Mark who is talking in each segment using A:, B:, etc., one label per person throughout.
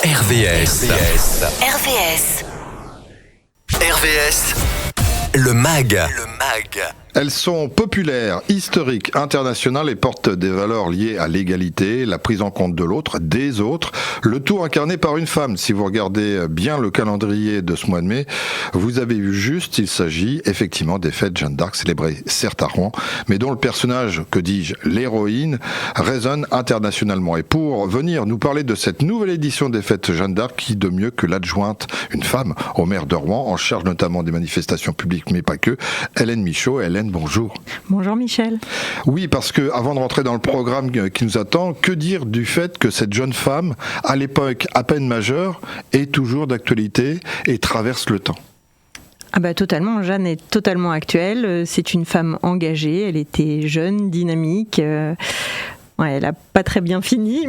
A: RVS. Le MAG.
B: Elles sont populaires, historiques, internationales et portent des valeurs liées à l'égalité, la prise en compte de l'autre, des autres, le tout incarné par une femme. Si vous regardez bien le calendrier de ce mois de mai, vous avez vu juste, il s'agit effectivement des fêtes Jeanne d'Arc, célébrées certes à Rouen, mais dont le personnage, que dis-je, l'héroïne, résonne internationalement. Et pour venir nous parler de cette nouvelle édition des fêtes Jeanne d'Arc, qui de mieux que l'adjointe, une femme, au maire de Rouen, en charge notamment des manifestations publiques, mais pas que, Hélène Michaud. Hélène, bonjour.
C: Bonjour Michel.
B: Oui, parce que avant de rentrer dans le programme qui nous attend, que dire du fait que cette jeune femme, à l'époque à peine majeure, est toujours d'actualité et traverse le temps?
C: Totalement, Jeanne est totalement actuelle. C'est une femme engagée, elle était jeune, dynamique. Elle n'a pas très bien fini,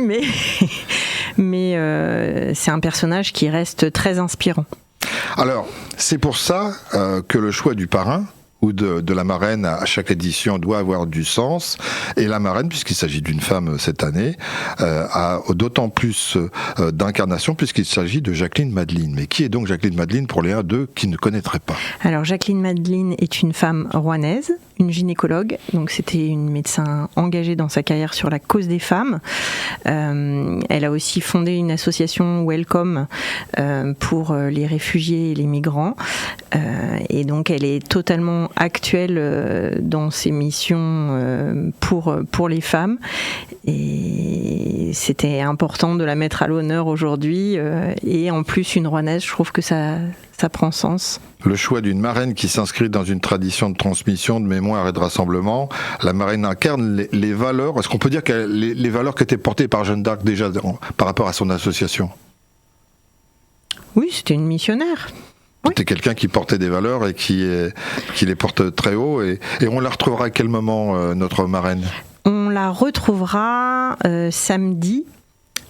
C: mais c'est un personnage qui reste très inspirant. Alors,
B: c'est pour ça que le choix du parrain ou de la marraine à chaque édition doit avoir du sens. Et la marraine, puisqu'il s'agit d'une femme cette année, a d'autant plus d'incarnation puisqu'il s'agit de Jacqueline Madeline. Mais qui est donc Jacqueline Madeline pour les 1-2 qui ne connaîtraient pas?
C: Alors Jacqueline Madeline est une femme rouennaise, une gynécologue, donc c'était une médecin engagée dans sa carrière sur la cause des femmes. Elle a aussi fondé une association Welcome pour les réfugiés et les migrants. Et donc elle est totalement actuelle dans ses missions pour les femmes. Et c'était important de la mettre à l'honneur aujourd'hui. Et en plus, une Rouennaise, je trouve que ça prend sens.
B: Le choix d'une marraine qui s'inscrit dans une tradition de transmission, de mémoire et de rassemblement. La marraine incarne les valeurs. Est-ce qu'on peut dire que les valeurs qui étaient portées par Jeanne d'Arc déjà par rapport à son association?
C: Oui, c'était une missionnaire. Oui.
B: C'était quelqu'un qui portait des valeurs et qui les porte très haut. Et on la retrouvera à quel moment, notre marraine?
C: On la retrouvera samedi.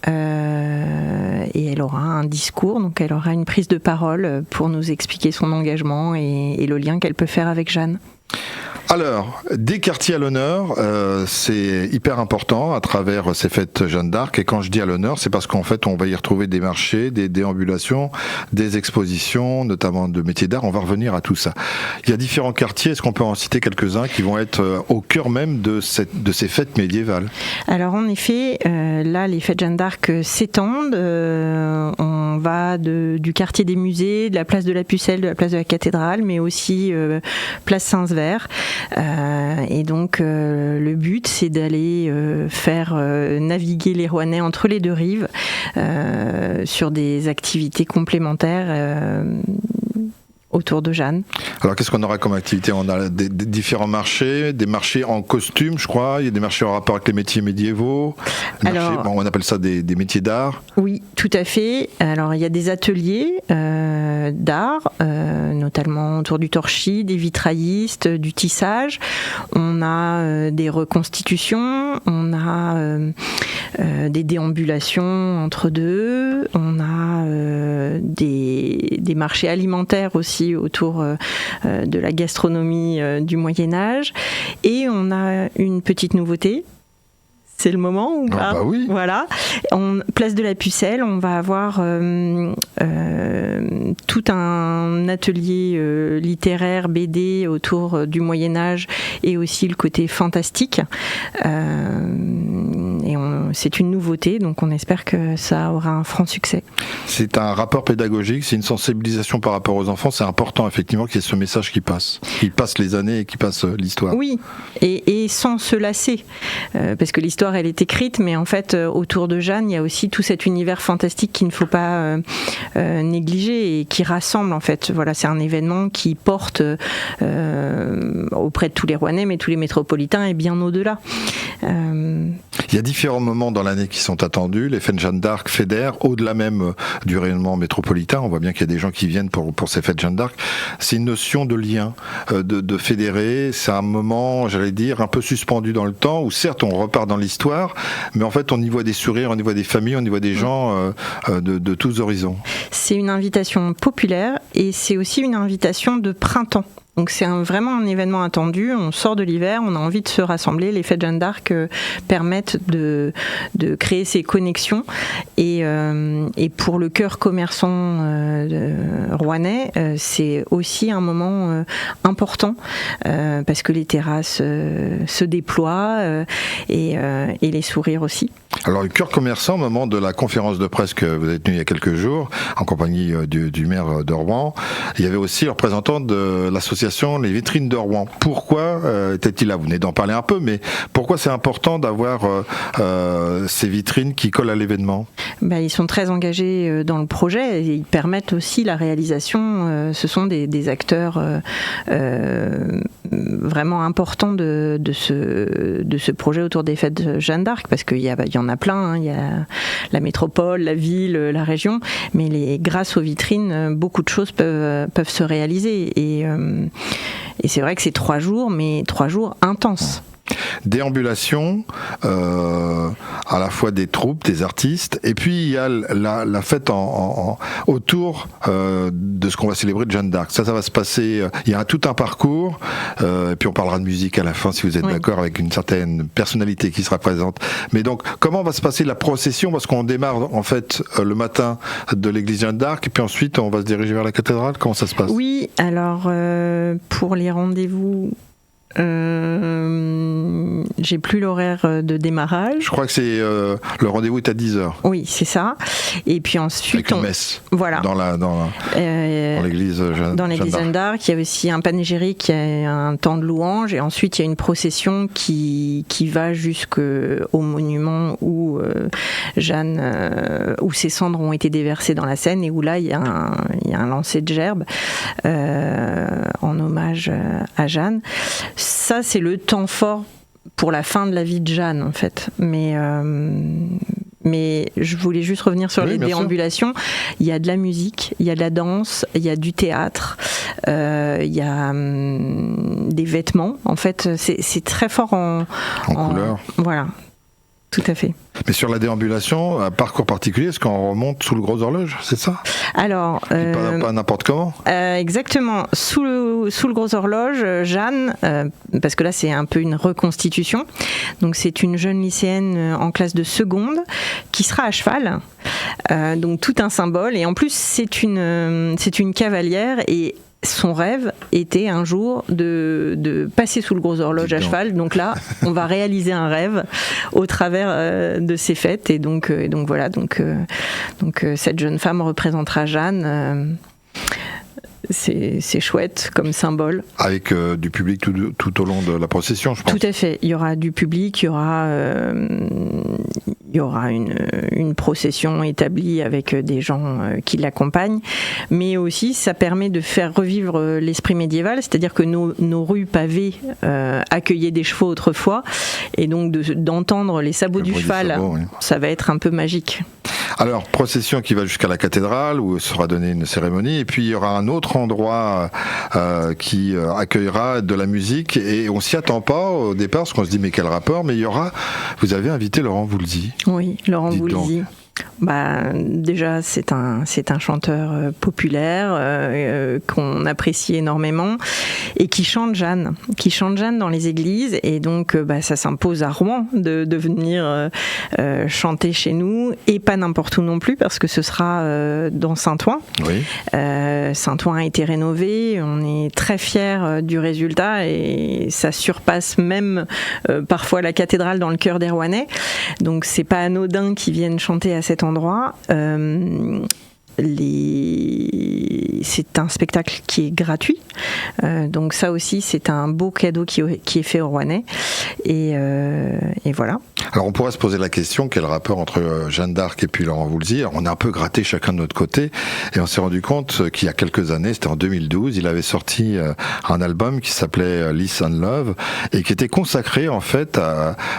C: Et elle aura un discours, donc elle aura une prise de parole pour nous expliquer son engagement et le lien qu'elle peut faire avec Jeanne.
B: Alors, des quartiers à l'honneur, c'est hyper important à travers ces fêtes Jeanne d'Arc. Et quand je dis à l'honneur, c'est parce qu'en fait, on va y retrouver des marchés, des déambulations, des expositions, notamment de métiers d'art. On va revenir à tout ça. Il y a différents quartiers. Est-ce qu'on peut en citer quelques-uns qui vont être au cœur même de ces fêtes médiévales?
C: Alors, en effet, là, les fêtes Jeanne d'Arc s'étendent. On va du quartier des musées, de la place de la Pucelle, de la place de la Cathédrale, mais aussi place Saint-Sever. Et donc le but, c'est d'aller faire naviguer les Rouennais entre les deux rives sur des activités complémentaires autour de Jeanne.
B: Alors qu'est-ce qu'on aura comme activité? On a des différents marchés, des marchés en costume, je crois. Il y a des marchés en rapport avec les métiers médiévaux. On appelle ça des métiers d'art.
C: Oui, tout à fait. Alors il y a des ateliers d'art, notamment autour du torchis, des vitraillistes, du tissage. On a des reconstitutions, on a des déambulations entre deux, on a des marchés alimentaires aussi autour de la gastronomie du Moyen-Âge. Et on a une petite nouveauté. C'est le moment ou pas?
B: Oui.
C: Voilà. Place de la Pucelle, on va avoir tout un atelier littéraire, BD autour du Moyen-Âge et aussi le côté fantastique. C'est une nouveauté, donc on espère que ça aura un franc succès.
B: C'est un rapport pédagogique, c'est une sensibilisation par rapport aux enfants. C'est important effectivement qu'il y ait ce message qui passe les années et qui passe l'histoire.
C: Oui, et sans se lasser, parce que l'histoire elle est écrite, mais en fait autour de Jeanne il y a aussi tout cet univers fantastique qu'il ne faut pas négliger et qui rassemble en fait. Voilà, c'est un événement qui porte auprès de tous les Rouennais, mais tous les métropolitains et bien au-delà.
B: Il y a différents moments dans l'année qui sont attendus. Les fêtes Jeanne d'Arc fédèrent, au-delà même du rayonnement métropolitain. On voit bien qu'il y a des gens qui viennent pour ces fêtes Jeanne d'Arc. C'est une notion de lien, de fédérer. C'est un moment, j'allais dire, un peu suspendu dans le temps, où certes on repart dans l'histoire, mais en fait on y voit des sourires, on y voit des familles, on y voit des gens de tous horizons.
C: C'est une invitation populaire et c'est aussi une invitation de printemps. Donc c'est vraiment un événement attendu, on sort de l'hiver, on a envie de se rassembler, les fêtes Jeanne d'Arc permettent de créer ces connexions et pour le cœur commerçant rouennais, c'est aussi un moment important parce que les terrasses se déploient et les sourires aussi.
B: Alors le cœur commerçant, au moment de la conférence de presse que vous avez tenue il y a quelques jours, en compagnie du maire de Rouen, il y avait aussi le représentant de l'association Les Vitrines de Rouen. Pourquoi était-il là ? Vous venez d'en parler un peu, mais pourquoi c'est important d'avoir ces vitrines qui collent à l'événement ?
C: Ils sont très engagés dans le projet et ils permettent aussi la réalisation. Ce sont des acteurs vraiment importants de ce projet autour des fêtes Jeanne d'Arc, parce qu'il y en a plein, il y a la métropole, la ville, la région, mais grâce aux vitrines, beaucoup de choses peuvent se réaliser et c'est vrai que c'est 3 jours, mais 3 jours intenses.
B: Déambulation, à la fois des troupes, des artistes, et puis il y a la fête autour de ce qu'on va célébrer de Jeanne d'Arc. Ça va se passer, il y a tout un parcours, et puis on parlera de musique à la fin si vous êtes d'accord, avec une certaine personnalité qui sera présente. Mais donc, comment va se passer la procession ? Parce qu'on démarre en fait le matin de l'église Jeanne d'Arc, et puis ensuite on va se diriger vers la cathédrale. Comment ça se passe ?
C: Oui, alors pour les rendez-vous, j'ai plus l'horaire de démarrage.
B: Je crois que c'est le rendez-vous est à 10h.
C: Oui, c'est ça. Et puis ensuite,
B: avec une messe.
C: Voilà.
B: Dans l'église Jeanne d'Arc.
C: Dans l'église Jeanne d'Arc, il y a aussi un panégyrique, il y a un temps de louange, et ensuite il y a une procession qui va jusqu'au monument où Jeanne, où ses cendres ont été déversées dans la Seine, et où là il y a un lancer de gerbes en hommage à Jeanne. Ça, c'est le temps fort pour la fin de la vie de Jeanne, en fait. Mais je voulais juste revenir sur les déambulations. Sûr. Il y a de la musique, il y a de la danse, il y a du théâtre, il y a des vêtements. En fait, c'est très fort en
B: couleur.
C: Voilà. Tout à fait.
B: Mais sur la déambulation, un parcours particulier, est-ce qu'on remonte sous le gros horloge, c'est ça ?
C: Alors,
B: pas n'importe comment.
C: Exactement. Sous le gros horloge, Jeanne, parce que là c'est un peu une reconstitution. Donc c'est une jeune lycéenne en classe de seconde qui sera à cheval. Donc tout un symbole. Et en plus c'est une cavalière et son rêve était un jour de passer sous le gros horloge à cheval. Donc là, on va réaliser un rêve au travers de ces fêtes. Et donc voilà. Donc cette jeune femme représentera Jeanne. C'est chouette comme symbole.
B: Avec du public tout au long de la procession, je pense.
C: Tout à fait. Il y aura du public, il y aura une procession établie avec des gens qui l'accompagnent, mais aussi ça permet de faire revivre l'esprit médiéval, c'est-à-dire que nos rues pavées accueillaient des chevaux autrefois, et donc d'entendre les sabots du cheval, ça va être un peu magique.
B: Alors, procession qui va jusqu'à la cathédrale où sera donnée une cérémonie, et puis il y aura un autre endroit qui accueillera de la musique, et on s'y attend pas au départ parce qu'on se dit mais quel rapport, mais vous avez invité Laurent Voulzy.
C: Oui, Laurent Voulzy. Déjà, c'est un chanteur populaire qu'on apprécie énormément et qui chante Jeanne dans les églises, et donc ça s'impose à Rouen de venir chanter chez nous, et pas n'importe où non plus, parce que ce sera dans Saint-Ouen. Oui. Saint-Ouen a été rénové, on est très fiers du résultat et ça surpasse même parfois la cathédrale dans le cœur des Rouennais, donc c'est pas anodin qu'ils viennent chanter à cet endroit. C'est un spectacle qui est gratuit, donc ça aussi c'est un beau cadeau qui est fait aux Rouennais, et voilà.
B: Alors on pourrait se poser la question, quel rapport entre Jeanne d'Arc et puis Laurent Voulzy ? On a un peu gratté chacun de notre côté et on s'est rendu compte qu'il y a quelques années, c'était en 2012, il avait sorti un album qui s'appelait Listen Love et qui était consacré en fait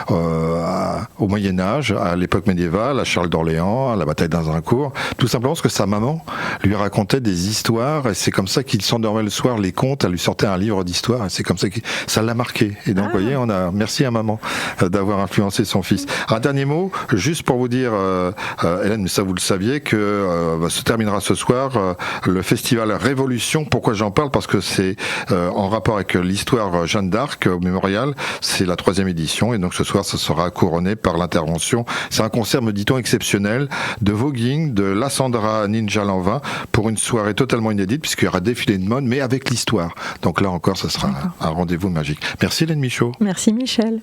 B: au Moyen-Âge, à l'époque médiévale, à Charles d'Orléans, à la bataille d'Azincourt, tout simplement parce que sa maman lui racontait des histoires, et c'est comme ça qu'il s'endormait le soir, les contes, elle lui sortait un livre d'histoire, et c'est comme ça que ça l'a marqué. Et donc, vous voyez, merci à maman d'avoir influencé son fils. Un dernier mot, juste pour vous dire, Hélène, mais ça vous le saviez, que se terminera ce soir le festival Révolution. Pourquoi j'en parle? Parce que c'est en rapport avec l'histoire Jeanne d'Arc au Mémorial. C'est la 3e édition et donc ce soir, ça sera couronné par l'intervention. C'est un concert, me dit-on, exceptionnel de voguing, de La Sandra Ninja Lanvin pour une soirée totalement inédite puisqu'il y aura défilé de mode mais avec l'histoire. Donc là encore, ce sera un rendez-vous magique. Merci Hélène Michaud.
C: Merci Michel.